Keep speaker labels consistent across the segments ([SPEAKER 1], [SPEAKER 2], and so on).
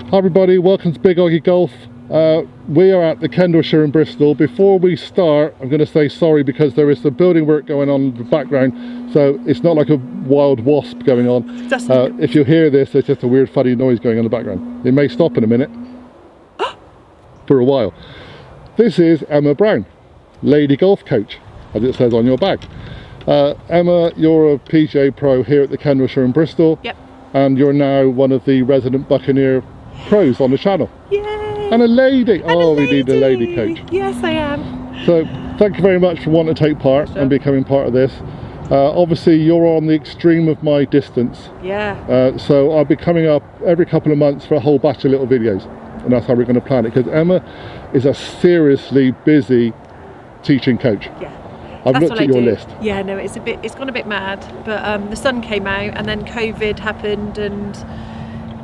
[SPEAKER 1] Hi everybody, welcome to Big OGGIE Golf. We are at the KENDLESHIRE in Bristol. Before we start, I'm going to say sorry because there is some building work going on in the background, so it's not like a wild wasp going on. If you hear this, there's just a weird funny noise going on in the background. It may stop in a minute for a while. This is Emma Brown, lady golf coach, as it says on your bag. Emma, you're a PGA pro here at the KENDLESHIRE in Bristol.
[SPEAKER 2] Yep.
[SPEAKER 1] And you're now one of the resident Buccaneer pros on the channel.
[SPEAKER 2] Yay!
[SPEAKER 1] And a lady.
[SPEAKER 2] And
[SPEAKER 1] we need a lady coach.
[SPEAKER 2] Yes, I am.
[SPEAKER 1] So thank you very much for wanting to take part and becoming part of this. Obviously you're on the extreme of my distance.
[SPEAKER 2] Yeah.
[SPEAKER 1] So I'll be coming up every couple of months for a whole batch of little videos. And that's how we're going to plan it, because Emma is a seriously busy teaching coach.
[SPEAKER 2] Yeah.
[SPEAKER 1] I've looked at your list.
[SPEAKER 2] Yeah, no, it's gone a bit mad, but the sun came out and then COVID happened and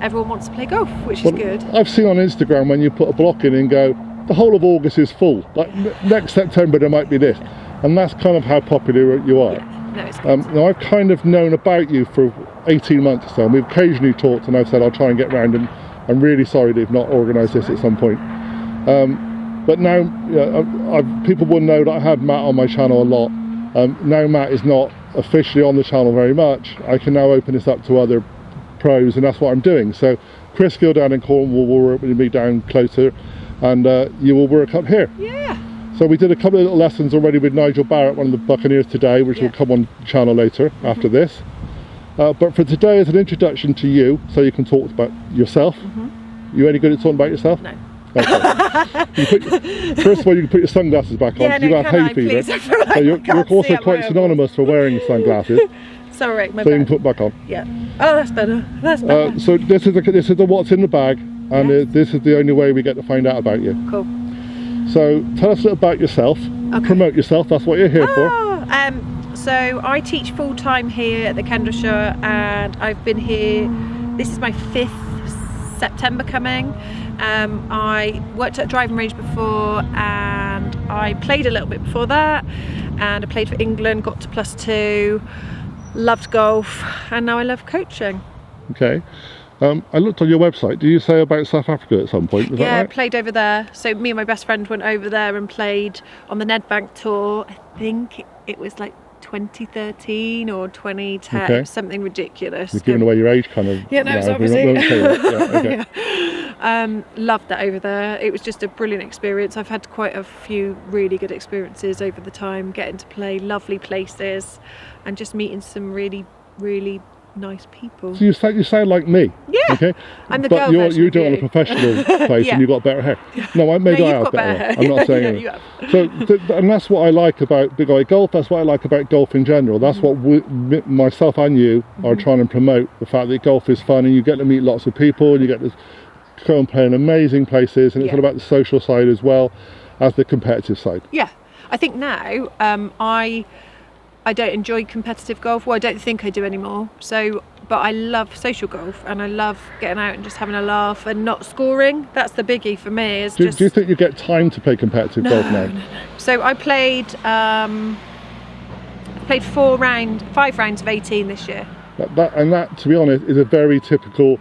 [SPEAKER 2] everyone wants to play golf, which is good. I've
[SPEAKER 1] seen on Instagram when you put a block in and go, the whole of August is full. Like next September there might be this. And that's kind of how popular you are.
[SPEAKER 2] Yeah, no, it's good.
[SPEAKER 1] Now I've kind of known about you for 18 months or so, and we've occasionally talked and I've said I'll try and get round, and I'm really sorry that you've not organised this at some point. But now, people will know that I had Matt on my channel a lot. Now Matt is not officially on the channel very much. I can now open this up to other pros, and that's what I'm doing. So Chris Gill down in Cornwall will work with me down closer, and you will work up here.
[SPEAKER 2] Yeah.
[SPEAKER 1] So we did a couple of little lessons already with Nigel Barrett, one of the Buccaneers today, which will come on the channel later after this. But for today, as an introduction to you, so you can talk about yourself. You any good at talking about yourself?
[SPEAKER 2] No.
[SPEAKER 1] Okay. First of all, you can put your sunglasses back on.
[SPEAKER 2] Yeah, no,
[SPEAKER 1] you have hay fever. So you're also quite synonymous for wearing sunglasses.
[SPEAKER 2] Sorry, my
[SPEAKER 1] so you can put back on.
[SPEAKER 2] Yeah. Oh, that's better. That's better.
[SPEAKER 1] So this is the what's in the bag, and this is the only way we get to find out about you.
[SPEAKER 2] Cool.
[SPEAKER 1] So tell us a little about yourself. Okay. Promote yourself. That's what you're here for.
[SPEAKER 2] So I teach full time here at the KENDLESHIRE, and I've been here. This is my 5th September coming. I worked at a driving range before, and I played a little bit before that, and I played for England, got to +2, loved golf, and now I love coaching.
[SPEAKER 1] Okay. I looked on your website. Did you say about South Africa at some point? Was that right?
[SPEAKER 2] I played over there. So me and my best friend went over there and played on the Nedbank tour. I think it was like 2013 or 2010, something ridiculous.
[SPEAKER 1] You're giving away your age, kind of.
[SPEAKER 2] Yeah, no, it's obviously.
[SPEAKER 1] Okay.
[SPEAKER 2] Loved that over there. It was just a brilliant experience. I've had quite a few really good experiences over the time, getting to play lovely places and just meeting some really, really nice people.
[SPEAKER 1] So you sound like me.
[SPEAKER 2] Yeah.
[SPEAKER 1] Okay.
[SPEAKER 2] I'm the
[SPEAKER 1] girl version. You're doing a professional place, and you've got better hair. No, maybe I have better hair. I'm not saying anything. So, and that's what I like about Big OGGIE Golf. That's what I like about golf in general. That's what myself and you are trying to promote. The fact that golf is fun, and you get to meet lots of people. You get to go and play in amazing places, and it's all about the social side as well as the competitive side. Yeah,
[SPEAKER 2] I think now I don't enjoy competitive golf. Well, I don't think I do anymore. So, but I love social golf, and I love getting out and just having a laugh and not scoring. That's the biggie for me.
[SPEAKER 1] Do you think you get time to play competitive golf now? No.
[SPEAKER 2] So I played 5 rounds of 18 this year.
[SPEAKER 1] That, to be honest, is a very typical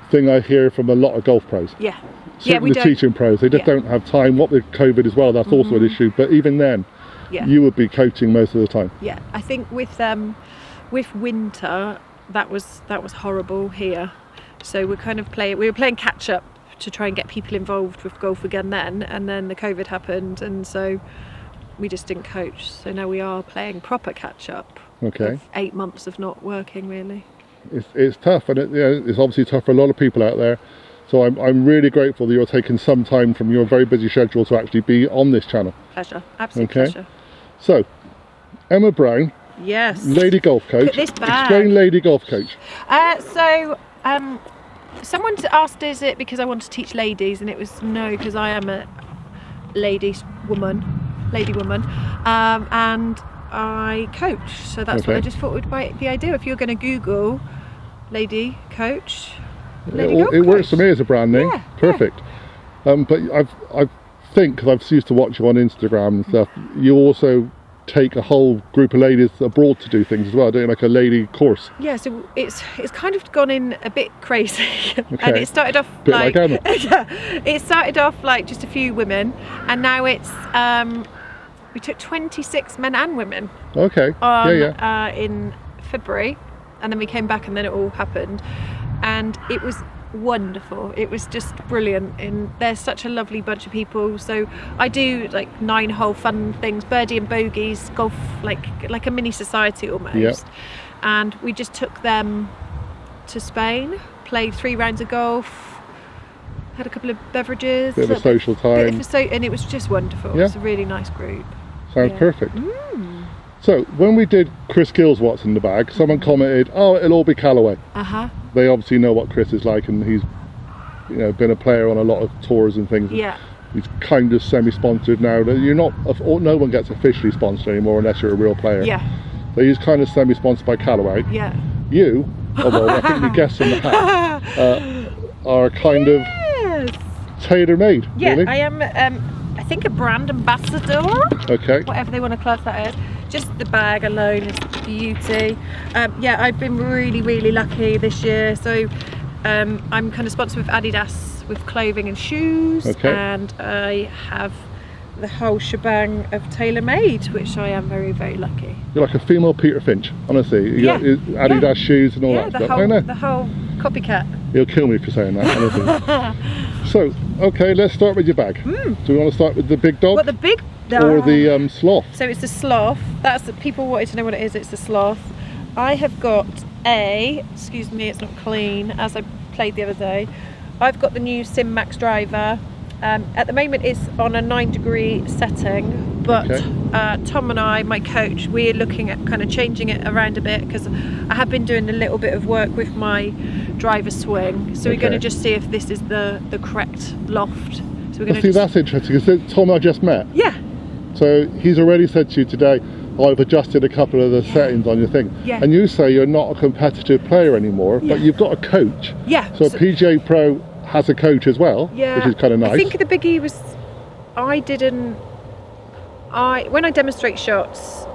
[SPEAKER 1] thing I hear from a lot of golf pros.
[SPEAKER 2] Yeah.
[SPEAKER 1] Certainly the teaching pros. They just don't have time. What with COVID as well, that's also an issue. But even then, you would be coaching most of the time.
[SPEAKER 2] Yeah, I think with winter, that was horrible here. So we were playing catch up to try and get people involved with golf again then, and then the COVID happened, and so we just didn't coach. So now we are playing proper catch up.
[SPEAKER 1] Okay.
[SPEAKER 2] 8 months of not working really.
[SPEAKER 1] It's tough, and it's obviously tough for a lot of people out there. So I'm really grateful that you're taking some time from your very busy schedule to actually be on this channel.
[SPEAKER 2] Pleasure, absolute pleasure.
[SPEAKER 1] So, Emma Brown.
[SPEAKER 2] Yes.
[SPEAKER 1] Lady golf coach.
[SPEAKER 2] Look at this bag.
[SPEAKER 1] Explain lady golf coach.
[SPEAKER 2] Someone asked, is it because I want to teach ladies? And it was no, because I am a lady woman, and I coach. So that's what I just thought would be the idea. If you're going to Google lady coach,
[SPEAKER 1] it works for me as a brand name. Yeah, perfect. But I think, because I've used to watch you on Instagram and stuff, you also take a whole group of ladies abroad to do things as well, doing like a lady course.
[SPEAKER 2] Yeah, so it's kind of gone in a bit crazy.
[SPEAKER 1] Okay.
[SPEAKER 2] And it started off
[SPEAKER 1] Bit like Emma.
[SPEAKER 2] yeah, it started off like just a few women, and now it's we took 26 men and women
[SPEAKER 1] Okay.
[SPEAKER 2] on in February, and then we came back and then it all happened, and it was wonderful. It was just brilliant, and they're such a lovely bunch of people. So I do like 9-hole fun things, birdie and bogeys, golf, like a mini society almost.
[SPEAKER 1] Yep.
[SPEAKER 2] And we just took them to Spain, played 3 rounds of golf, had a couple of beverages,
[SPEAKER 1] Bit of a social time.
[SPEAKER 2] and it was just wonderful.
[SPEAKER 1] Yeah.
[SPEAKER 2] It was a really nice group.
[SPEAKER 1] Sounds
[SPEAKER 2] Yeah.
[SPEAKER 1] perfect. So when we did Chris Gill's What's in the Bag, someone commented, "Oh, it'll all be Callaway." They obviously know what Chris is like, and he's, you know, been a player on a lot of tours and things.
[SPEAKER 2] Yeah.
[SPEAKER 1] He's kind of semi-sponsored now. You're not, no one gets officially sponsored anymore unless you're a real player.
[SPEAKER 2] Yeah.
[SPEAKER 1] So he's kind of semi-sponsored by Callaway.
[SPEAKER 2] Yeah.
[SPEAKER 1] You, although I think you guessed in the hat, are kind of tailor-made.
[SPEAKER 2] Yeah,
[SPEAKER 1] really.
[SPEAKER 2] I am. I think a brand ambassador.
[SPEAKER 1] Okay.
[SPEAKER 2] Whatever they want to class that as. Just the bag alone is beauty. Yeah, I've been really lucky this year. So I'm kind of sponsored with Adidas with clothing and shoes,
[SPEAKER 1] Okay.
[SPEAKER 2] and I have the whole shebang of TaylorMade, which I am very lucky.
[SPEAKER 1] You're like a female Peter Finch, honestly. You got Adidas shoes and all that stuff. I know.
[SPEAKER 2] The whole copycat.
[SPEAKER 1] He'll kill me for saying that, honestly. So, okay, let's start with your bag. Do we want to start with the big dog?
[SPEAKER 2] What, the big?
[SPEAKER 1] Or the sloth?
[SPEAKER 2] So it's the sloth. That's the people wanted to know what it is. It's the sloth. I have got excuse me, it's not clean, as I played the other day. I've got the new Sim Max driver. At the moment it's on a 9-degree setting, but
[SPEAKER 1] Okay.
[SPEAKER 2] Tom and I, my coach, we're looking at kind of changing it around a bit, because I have been doing a little bit of work with my driver swing. So we're going to just see if this is the correct loft. So we're going to
[SPEAKER 1] See, that's interesting, because Tom I just met.
[SPEAKER 2] Yeah.
[SPEAKER 1] So he's already said to you today, I've adjusted a couple of the settings on your thing.
[SPEAKER 2] Yeah.
[SPEAKER 1] And you say you're not a competitive player anymore, but you've got a coach.
[SPEAKER 2] Yeah.
[SPEAKER 1] So PGA Pro has a coach as well, which is kind of nice.
[SPEAKER 2] I think the biggie was, when I demonstrate shots,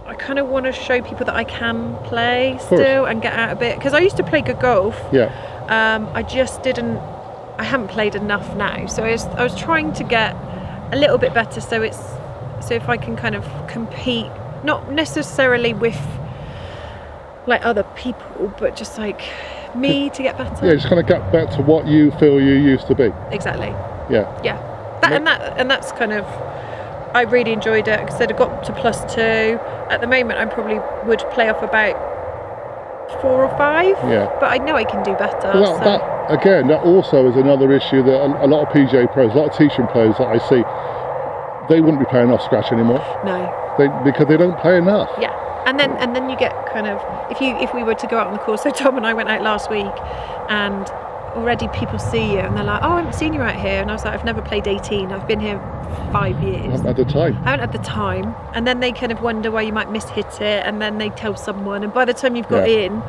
[SPEAKER 2] I kind of want to show people that I can play still and get out a bit, because I used to play good golf.
[SPEAKER 1] Yeah.
[SPEAKER 2] I haven't played enough now, so I was trying to get a little bit better, so if I can kind of compete, not necessarily with like other people, but just like me to get better.
[SPEAKER 1] Yeah, just kind of get back to what you feel you used to be.
[SPEAKER 2] Exactly.
[SPEAKER 1] Yeah.
[SPEAKER 2] Yeah. That's kind of, I really enjoyed it. Like I said, I got to +2. At the moment, I probably would play off about 4 or 5.
[SPEAKER 1] Yeah.
[SPEAKER 2] But I know I can do better.
[SPEAKER 1] Well, that also is another issue that a lot of PGA pros, a lot of teaching pros that I see, they wouldn't be playing off scratch anymore.
[SPEAKER 2] No.
[SPEAKER 1] Because they don't play enough.
[SPEAKER 2] Yeah. And then you get kind of, if we were to go out on the course, so Tom and I went out last week, and already people see you and they're like, oh, I haven't seen you out here. And I was like, I've never played 18. I've been here 5 years.
[SPEAKER 1] I haven't had the time.
[SPEAKER 2] I haven't had the time. And then they kind of wonder why you might mishit it, and then they tell someone, and by the time you've got in,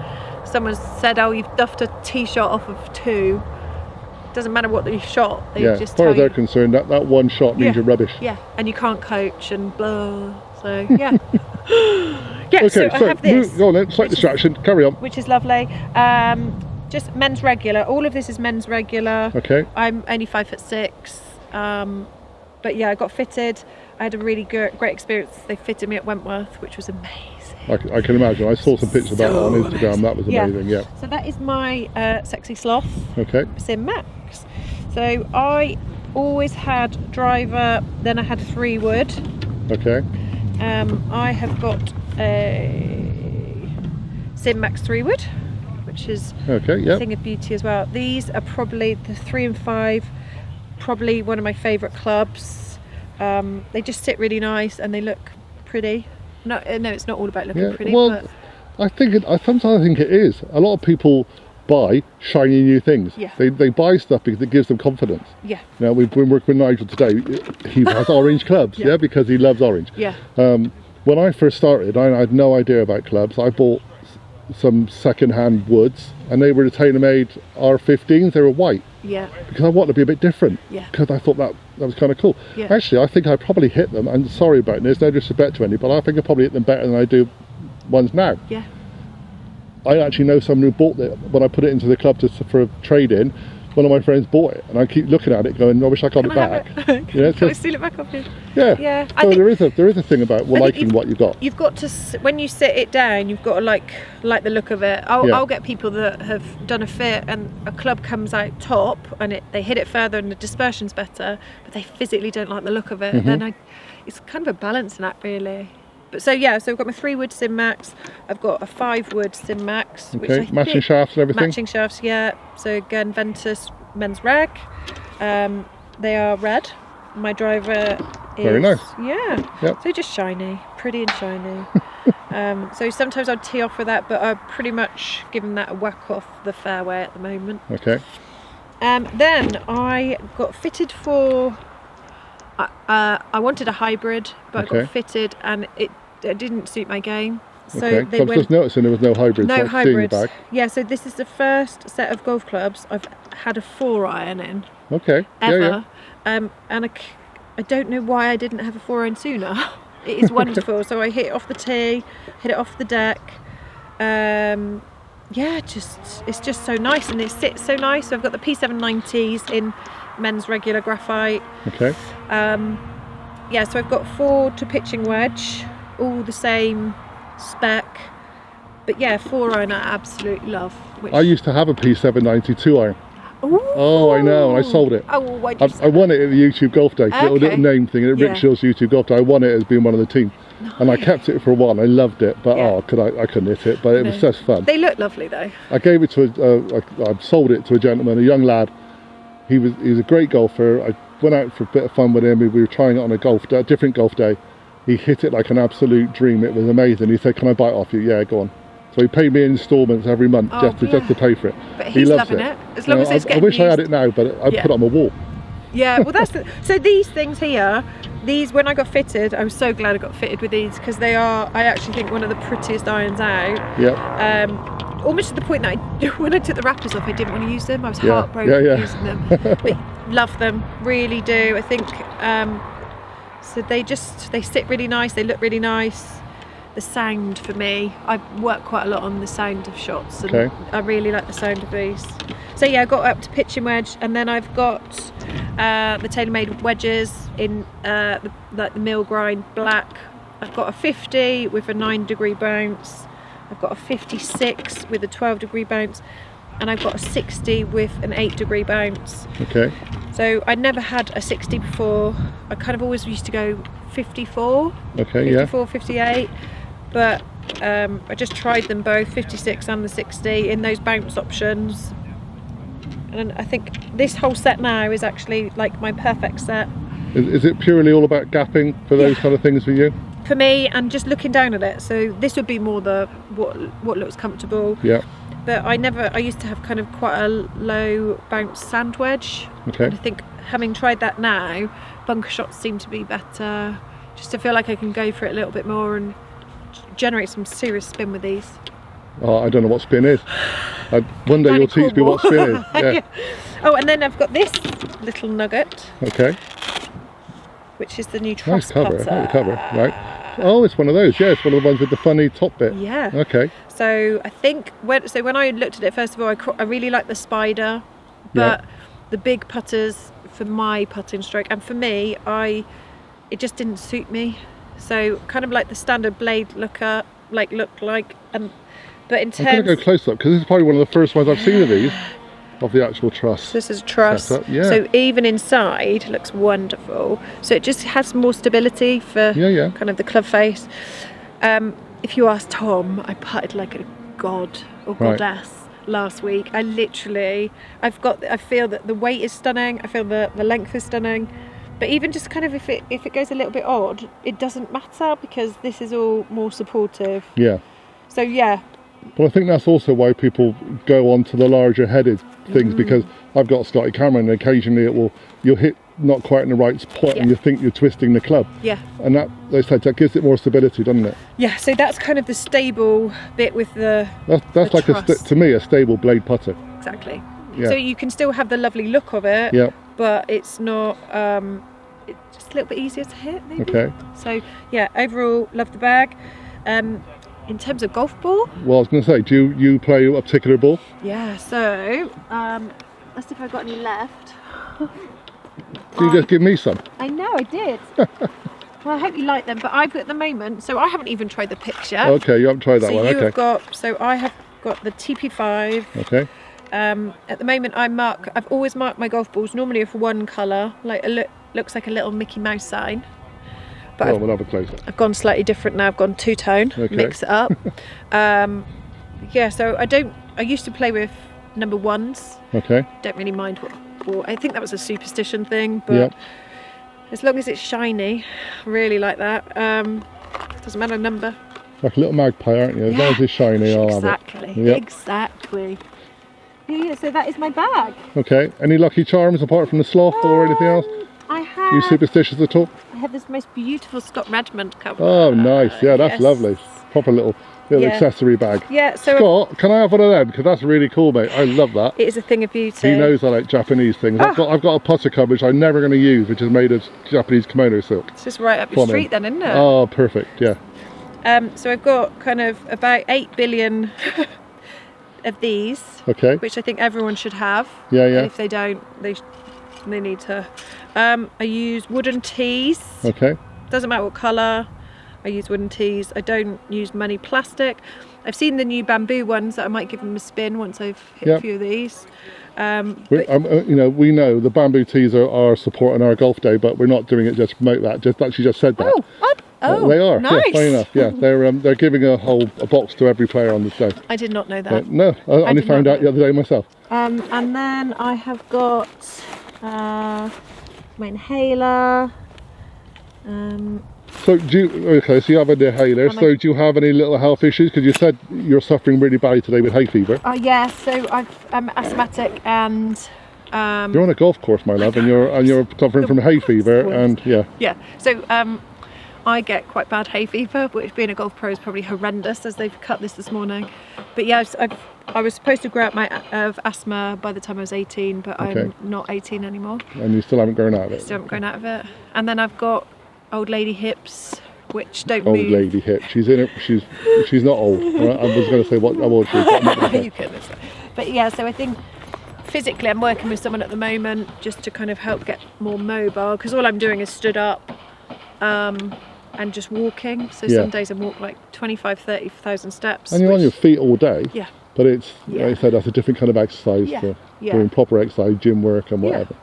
[SPEAKER 2] someone's said, oh, you've duffed a tee shot off of 2. Doesn't matter what you shot. They just
[SPEAKER 1] as far as they're concerned, that one shot means you're rubbish.
[SPEAKER 2] Yeah, and you can't coach and blah. So yeah.
[SPEAKER 1] Okay,
[SPEAKER 2] so I have this.
[SPEAKER 1] Go on then, slight distraction, carry on.
[SPEAKER 2] Which is lovely. Just men's regular. All of this is men's regular.
[SPEAKER 1] Okay.
[SPEAKER 2] I'm only 5'6". But yeah, I got fitted. I had a really great experience. They fitted me at Wentworth, which was amazing.
[SPEAKER 1] I can imagine. I saw some pictures of that on Instagram.
[SPEAKER 2] Amazing.
[SPEAKER 1] That was amazing. Yeah.
[SPEAKER 2] So that is my sexy sloth.
[SPEAKER 1] Okay.
[SPEAKER 2] Sim Max. So I always had driver. Then I had 3-wood.
[SPEAKER 1] Okay.
[SPEAKER 2] I have got a Sim Max 3-wood, which is a thing of beauty as well. These are probably the 3 and 5, probably one of my favourite clubs. They just sit really nice and they look pretty. No, it's not all about looking pretty.
[SPEAKER 1] Well, but sometimes I think it is. A lot of people buy shiny new things.
[SPEAKER 2] Yeah.
[SPEAKER 1] They buy stuff because it gives them confidence.
[SPEAKER 2] Yeah.
[SPEAKER 1] Now we've been working with Nigel today. He has orange clubs, because he loves orange.
[SPEAKER 2] Yeah.
[SPEAKER 1] When I first started, I had no idea about clubs. I bought some second-hand woods, and they were the tailor-made R15s. They were white.
[SPEAKER 2] Yeah.
[SPEAKER 1] Because I wanted to be a bit different.
[SPEAKER 2] Yeah.
[SPEAKER 1] Because I thought that was kind of cool.
[SPEAKER 2] Yeah.
[SPEAKER 1] Actually, I think I probably hit them. I'm sorry about this. No disrespect to any, but I think I probably hit them better than I do ones now.
[SPEAKER 2] Yeah.
[SPEAKER 1] I actually know someone who bought it when I put it into the club for a trade-in. One of my friends bought it, and I keep looking at it, going, "I wish I got it back."
[SPEAKER 2] Can I steal it back off you?
[SPEAKER 1] Yeah.
[SPEAKER 2] Yeah.
[SPEAKER 1] So there is a thing about liking what you've got.
[SPEAKER 2] You've got to, when you sit it down, you've got to like the look of it. I'll get people that have done a fit and a club comes out top and they hit it further and the dispersion's better, but they physically don't like the look of it.
[SPEAKER 1] Mm-hmm.
[SPEAKER 2] Then it's kind of a balancing act, really. But so yeah, so I've got my 3-wood Sim Max. I've got a 5-wood Sim Max. Which I
[SPEAKER 1] matching
[SPEAKER 2] think,
[SPEAKER 1] shafts and everything.
[SPEAKER 2] Matching shafts, yeah. So again, Ventus men's rag. They are red. My driver is
[SPEAKER 1] Very nice.
[SPEAKER 2] Yeah.
[SPEAKER 1] Yep.
[SPEAKER 2] So just shiny, pretty and shiny. So sometimes I'd tee off with that, but I'm pretty much giving that a whack off the fairway at the moment.
[SPEAKER 1] Okay.
[SPEAKER 2] Then I got fitted for. I wanted a hybrid, but I got fitted and it didn't suit my game. So
[SPEAKER 1] okay.
[SPEAKER 2] they
[SPEAKER 1] I was just noticing there was no hybrids.
[SPEAKER 2] no
[SPEAKER 1] like
[SPEAKER 2] hybrids.
[SPEAKER 1] seeing the bag.
[SPEAKER 2] Yeah, so this is the first set of golf clubs I've had a 4-iron in.
[SPEAKER 1] Okay.
[SPEAKER 2] Ever.
[SPEAKER 1] Yeah,
[SPEAKER 2] And I don't know why I didn't have a 4-iron sooner. It is wonderful. So I hit it off the tee, hit it off the deck. Yeah, it's just so nice and it sits so nice. So I've got the P790s in men's regular graphite.
[SPEAKER 1] Okay.
[SPEAKER 2] Yeah, so I've got 4 to pitching wedge, all the same spec. But yeah, 4-iron I absolutely love.
[SPEAKER 1] I used to have a P790 2-iron.
[SPEAKER 2] Ooh.
[SPEAKER 1] Oh, I know, and I sold it.
[SPEAKER 2] Oh, why'd you
[SPEAKER 1] I won it at the YouTube Golf Day,
[SPEAKER 2] Okay.
[SPEAKER 1] little name thing, at Rick Shaw's YouTube Golf Day. I won it as being one of the team.
[SPEAKER 2] Nice.
[SPEAKER 1] And I kept it for a while. I loved it, but
[SPEAKER 2] Yeah.
[SPEAKER 1] I couldn't hit it. But it was just fun.
[SPEAKER 2] They look lovely though.
[SPEAKER 1] I gave it to I sold it to a gentleman, a young lad. He was a great golfer. I went out for a bit of fun with him. We were trying it on a different golf day. He hit it like an absolute dream. It was amazing. He said, "Can I buy it off you?" Yeah, go on. So he paid me in instalments every month just to pay for it.
[SPEAKER 2] But
[SPEAKER 1] He
[SPEAKER 2] he's
[SPEAKER 1] loves
[SPEAKER 2] loving it. As long as it's
[SPEAKER 1] I
[SPEAKER 2] getting
[SPEAKER 1] wish I had
[SPEAKER 2] used.
[SPEAKER 1] it now, but I'd put it on my wall.
[SPEAKER 2] Yeah, well so these things here, when I got fitted, I was so glad I got fitted with these because they are, I actually think, one of the prettiest irons out.
[SPEAKER 1] Yeah.
[SPEAKER 2] Almost to the point that when I took the wrappers off, I didn't want to use them. I was heartbroken using them. But love them, really do. I think so. They sit really nice. They look really nice. The sound for me, I work quite a lot on the sound of shots, and I really like the sound of these. So yeah, I got up to pitching wedge, and then I've got the tailor-made wedges in the mill grind black. I've got a 50 with a 9-degree bounce. I've got a 56 with a 12-degree bounce, and I've got a 60 with an 8-degree bounce.
[SPEAKER 1] Okay.
[SPEAKER 2] So I never had a 60 before. I kind of always used to go 54.
[SPEAKER 1] Okay.
[SPEAKER 2] 54, 58. But I just tried them both, 56 and the 60, in those bounce options. And I think this whole set now is actually like my perfect set.
[SPEAKER 1] Is it purely all about gapping for those kind of things for you?
[SPEAKER 2] For me, and just looking down at it. So this would be more the what looks comfortable.
[SPEAKER 1] Yeah.
[SPEAKER 2] But I used to have kind of quite a low bounce sand wedge.
[SPEAKER 1] Okay.
[SPEAKER 2] And I think having tried that now, bunker shots seem to be better. Just to feel like I can go for it a little bit more and generate some serious spin with these.
[SPEAKER 1] Oh, I don't know what spin is. One day you'll teach me what spin is. Yeah.
[SPEAKER 2] Oh, and then I've got this little nugget.
[SPEAKER 1] Okay.
[SPEAKER 2] Which is the new Trust
[SPEAKER 1] Nice cover.
[SPEAKER 2] putter.
[SPEAKER 1] I like the cover. Right. Oh, it's one of those. Yeah, it's one of the ones with the funny top bit.
[SPEAKER 2] Yeah.
[SPEAKER 1] Okay.
[SPEAKER 2] So I think when I looked at it, first of all, I really like the Spider, but the big putters for my putting stroke, and for me, it just didn't suit me. So kind of like the standard blade look like, but in terms,
[SPEAKER 1] I'm going to go close up because this is probably one of the first ones I've seen of these, of the actual truss.
[SPEAKER 2] This is truss.
[SPEAKER 1] Setup, yeah.
[SPEAKER 2] So even inside looks wonderful. So it just has more stability for kind of the club face. If you ask Tom, I putted like a god or goddess last week. I feel that the weight is stunning. I feel the length is stunning. But even just kind of if it goes a little bit odd, it doesn't matter because this is all more supportive.
[SPEAKER 1] Yeah.
[SPEAKER 2] So yeah.
[SPEAKER 1] But I think that's also why people go on to the larger headed things because I've got Scotty Cameron and occasionally you'll hit not quite in the right spot and you think you're twisting the club.
[SPEAKER 2] Yeah.
[SPEAKER 1] And that, they said, that gives it more stability, doesn't it?
[SPEAKER 2] Yeah, so that's kind of the stable bit with the
[SPEAKER 1] That's like, to me, a stable blade putter.
[SPEAKER 2] Exactly.
[SPEAKER 1] Yeah.
[SPEAKER 2] So you can still have the lovely look of it,
[SPEAKER 1] Yeah.
[SPEAKER 2] but it's not, it's just a little bit easier to hit, maybe.
[SPEAKER 1] Okay.
[SPEAKER 2] So, yeah, overall, love the bag. In terms of golf ball?
[SPEAKER 1] Well, I was going to say, do you play a particular ball?
[SPEAKER 2] Yeah, so, let's see if I've got any left.
[SPEAKER 1] Can you just give me some?
[SPEAKER 2] I know, I did. Well, I hope you like them, but I've got at the moment, so I haven't even tried the pitch yet.
[SPEAKER 1] Okay, you haven't tried that one,
[SPEAKER 2] So you
[SPEAKER 1] okay.
[SPEAKER 2] have got, so I have got the TP5.
[SPEAKER 1] Okay.
[SPEAKER 2] At the moment I've always marked my golf balls normally of one colour, like looks like a little Mickey Mouse sign. But
[SPEAKER 1] We'll have a closer.
[SPEAKER 2] I've gone slightly different now, I've gone two-tone, mix it up. Yeah, so I used to play with number ones.
[SPEAKER 1] Okay.
[SPEAKER 2] Don't really mind what I think that was a superstition thing, but as long as it's shiny, I really like that. Doesn't matter number.
[SPEAKER 1] Like a little magpie, aren't you? As long as it's shiny, I'll have it.
[SPEAKER 2] Exactly, exactly. Yeah, so that is my bag.
[SPEAKER 1] Okay. Any lucky charms apart from the sloth or anything else?
[SPEAKER 2] I have.
[SPEAKER 1] Are you superstitious at all?
[SPEAKER 2] I have this most beautiful Scott Redmond cover.
[SPEAKER 1] Oh, nice. Yeah, that's lovely. Proper little accessory bag.
[SPEAKER 2] Yeah, so
[SPEAKER 1] Scott, can I have one of them? Because that's really cool, mate. I love that.
[SPEAKER 2] it is a thing of beauty.
[SPEAKER 1] He knows I like Japanese things. I've got a putter cover which I'm never going to use, which is made of Japanese kimono silk.
[SPEAKER 2] It's just right up your street then, isn't it?
[SPEAKER 1] Oh, perfect. Yeah.
[SPEAKER 2] So I've got kind of about 8 billion of these,
[SPEAKER 1] Okay.
[SPEAKER 2] which I think everyone should have.
[SPEAKER 1] Yeah, yeah.
[SPEAKER 2] And if they don't, they need to. I use wooden tees.
[SPEAKER 1] Okay.
[SPEAKER 2] Doesn't matter what colour. I use wooden tees. I don't use many plastic. I've seen the new bamboo ones that I might give them a spin once I've hit a few of these.
[SPEAKER 1] We know the bamboo tees are supporting our golf day, but we're not doing it just to promote that. Just said that. They are.
[SPEAKER 2] Nice.
[SPEAKER 1] Yeah, funny enough. Yeah, they're giving a box to every player on this day.
[SPEAKER 2] I did not know that.
[SPEAKER 1] No, I only found out the other day myself.
[SPEAKER 2] And then I have got my inhaler.
[SPEAKER 1] So so you have an inhaler. So do you have any little health issues? Because you said you're suffering really badly today with hay fever.
[SPEAKER 2] Yeah, so I'm asthmatic and
[SPEAKER 1] you're on a golf course, my love, and you're suffering from hay fever, and
[SPEAKER 2] so I get quite bad hay fever, which being a golf pro is probably horrendous, as they've cut this morning. But yeah, I was supposed to grow out my asthma by the time I was 18, but I'm not 18 anymore.
[SPEAKER 1] And you still haven't grown out of it.
[SPEAKER 2] Still haven't grown out of it. And then I've got old lady hips, which don't
[SPEAKER 1] old
[SPEAKER 2] move.
[SPEAKER 1] Lady hip. She's in it. She's not old. Right? I was going to say how old she is. But I'm not gonna say.
[SPEAKER 2] But yeah, so I think physically I'm working with someone at the moment just to kind of help get more mobile, because all I'm doing is stood up and just walking. So some days I walk like 25-30,000 steps.
[SPEAKER 1] And you're on your feet all day.
[SPEAKER 2] Yeah.
[SPEAKER 1] But it's, like I said, that's a different kind of exercise for doing proper exercise, gym work and whatever.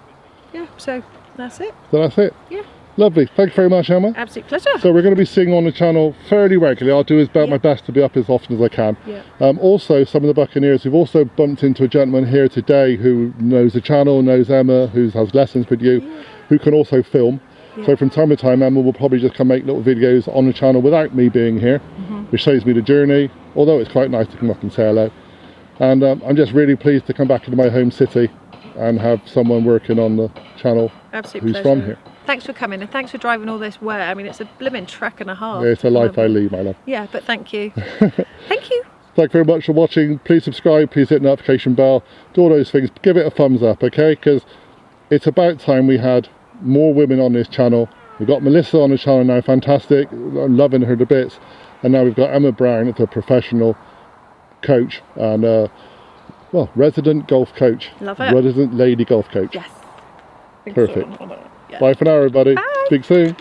[SPEAKER 2] Yeah, so that's it.
[SPEAKER 1] So that's it.
[SPEAKER 2] Yeah.
[SPEAKER 1] Lovely. Thank you very much, Emma.
[SPEAKER 2] Absolute pleasure.
[SPEAKER 1] So we're going to be seeing on the channel fairly regularly. I'll do my best to be up as often as I can.
[SPEAKER 2] Yeah.
[SPEAKER 1] Also, some of the Buccaneers, we've also bumped into a gentleman here today who knows the channel, knows Emma, who has lessons with you, who can also film. Yeah. So from time to time, Emma will probably just come make little videos on the channel without me being here, which saves me the journey, although it's quite nice to come up and say hello. And I'm just really pleased to come back into my home city and have someone working on the channel who's from here.
[SPEAKER 2] Thanks for coming, and thanks for driving all this way. I mean, it's a blimmin' trek and a half.
[SPEAKER 1] Yeah, it's a life I lead, my love.
[SPEAKER 2] Yeah, but thank you. Thank you.
[SPEAKER 1] Thank you very much for watching. Please subscribe, please hit the notification bell, do all those things. Give it a thumbs up, okay? Because it's about time we had more women on this channel. We've got Melissa on the channel now, fantastic. I'm loving her to bits. And now we've got Emma Brown, it's a professional coach and well, resident golf coach.
[SPEAKER 2] Love it.
[SPEAKER 1] Resident lady golf coach.
[SPEAKER 2] Yes.
[SPEAKER 1] Perfect. Bye for now, everybody.
[SPEAKER 2] Bye.
[SPEAKER 1] Speak soon.